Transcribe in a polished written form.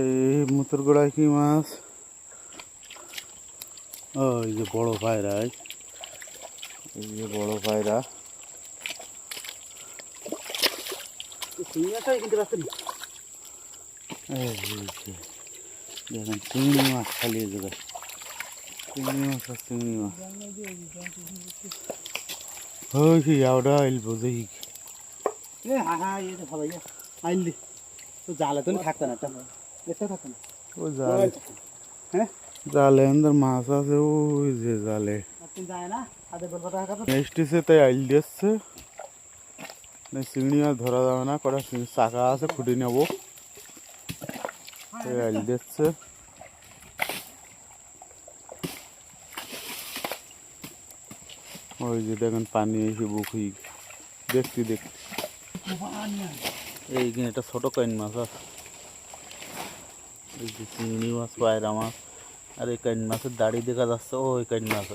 এই মুতুর গোড়ায় কি মাছ? এই যে বড় পায়রা, এই যে বড় পায়রা। দেখেন চিংড়ি মাছ খালি জায়গায়, চিংড়ি মাছ আর চিংড়ি মাছ। ওই কি আওডা আইলবো দেখি। জালে তো থাকতো না, থাকতো না। ও জালে, হ্যাঁ জালে અંદર মাছ আছে ওই যে জালে। এসটিছে তাই আইল দিচ্ছে, চিংড়ি মাছ ধরা যাবে না, কটা চাকা আছে খুঁটি নেবো, তাই আইল দিচ্ছে। ওই যে দেখেন পানি এসে বুকি দেখতে দেখতে। এইখানে একটা ছোট কাইন মাছ আছে, এই যে চিংড়ি মাছ, পায়রা মাছ, আর এই কাইন মাছের দাড়ি দেখা যাচ্ছে, ওই কাইন মাছ।